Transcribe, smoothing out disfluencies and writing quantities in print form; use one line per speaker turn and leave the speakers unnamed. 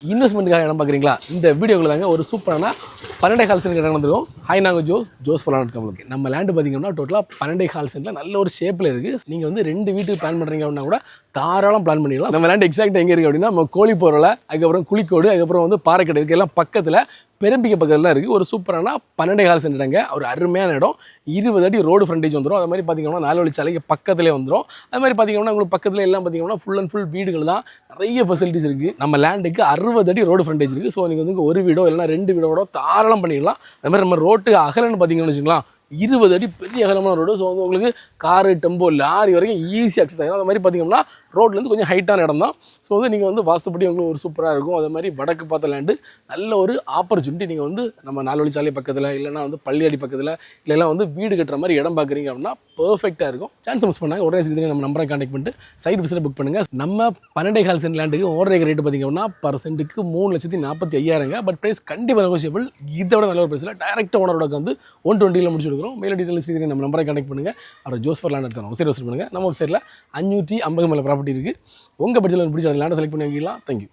இன்வெஸ்ட்மெண்ட்டுக்காக இடம் பார்க்குறீங்களா? இந்த வீடியோக்குள்ள தாங்க ஒரு சூப்பரான 12.5 சென்ட் இடம் வந்துருக்கும். ஹாய், நாங்கள் ஜோஸ் ஃபலான் கம்பெனிக்கு நம்ம லேண்டு பார்த்தீங்கன்னா டோட்டலாக 12.5 சென்ட்ல நல்ல ஒரு ஷேப்பில் இருக்குது. நீங்கள் வந்து 2 வீட்டுக்கு பிளான் பண்ணுறீங்க அப்படின்னா கூட தாராளம் பிளான் பண்ணிடலாம். நம்ம லேண்ட் எக்ஸாக்டாக எங்கே இருக்குது அப்படின்னா நம்ம கோழிப்போரில், அதுக்கப்புறம் குளிக்கோடு, அதுக்கப்புறம் வந்து பாறைக்கடை இதுக்கெல்லாம் பக்கத்தில் பெரும்பிக்க பக்கத்தில் தான் இருக்குது. ஒரு சூப்பரான 12.5 சென்ட் இடங்க. ஒரு அருமையான இடம். 20 அடி ரோடு ஃப்ரண்டேஜ் வந்துடும். அது மாதிரி பார்த்தீங்கன்னா 4 வழிச்சாலைக்கு பக்கத்திலே வந்துடும். அது மாதிரி பார்த்தீங்கன்னா உங்களுக்கு பக்கத்தில் எல்லாம் பார்த்தீங்கன்னா ஃபுல் அண்ட் ஃபுல் வீடுகள் தான். நிறைய ஃபெசிலிட்டிஸ் இருக்குது. நம்ம லேண்டுக்கு 60 அடி ரோடு ஃப்ரண்டேஜ் இருக்குது. ஸோ நீங்கள் வந்து ஒரு வீடோ இல்லைனா 2 வீடோட தாராளம் பண்ணிடலாம். அது மாதிரி நம்ம ரோட்டுக்கு அகலன்னு பார்த்தீங்கன்னு வச்சுக்கலாம் 20 அடி பெரிய அகலமான ரோடு. ஸோ வந்து உங்களுக்கு காரு, டெம்போ, லாரி வரைக்கும் ஈஸி அக்சஸ் ஆகிடும். அது மாதிரி பார்த்தீங்கன்னா ரோட்லேருந்து கொஞ்சம் ஹைட்டான இடம் தான். ஸோ வந்து நீங்கள் வந்து வாஸ்துப்படி உங்களுக்கு ஒரு சூப்பராக இருக்கும். அதே மாதிரி வடக்கு பார்த்த லேண்டு நல்ல ஒரு ஆப்பர்ச்சுனிட்டி. நீங்கள் வந்து நம்ம 4 வழிச்சாலை பக்கத்தில் இல்லைனா வந்து பள்ளியடி பக்கத்தில் இல்லைனா வந்து வீடு கட்டுற மாதிரி இடம் பார்க்குறீங்க அப்படின்னா பர்ஃபெக்டாக இருக்கும். சான்ஸ் மிஸ் பண்ணாங்க உடனே சீக்கிரம் நம்ம நம்பரை கான்டெக்ட் பண்ணிட்டு சைட் விசிட் புக் பண்ணுங்கள். நம்ம 12.5 சென்ட் லேண்டுக்கு ஓவரேக் ரேட்டு பார்த்தீங்க அப்படின்னா பர் சென்ட்டுக்கு 3,45,000. பட் ப்ரைஸ் கண்டிப்பாக நெகோஷியபிள். இதை விட நல்ல ஒரு ப்ரைஸில் டைரக்ட் ஓனரோட வந்து 120 முடிச்சு கொடுக்குறோம். மேலும் டீட்டெயில்ஸ் நம்ம நம்பரை கான்டெக்ட் பண்ணுங்கள். அப்புறம் ஜோஸ் ஃபர் லேண்ட் இருக்காங்க வெப்சைட் விசிட் பண்ணுங்கள். நம்ம வெப்சைட்டில் 550 மேலே ப்ராப்பர்ட்டி இருக்குது. உங்கள் பட்ஜெட்டில் பிடிச்ச லேண்டை செலக்ட் பண்ணி வைக்கலாம். தேங்க்யூ.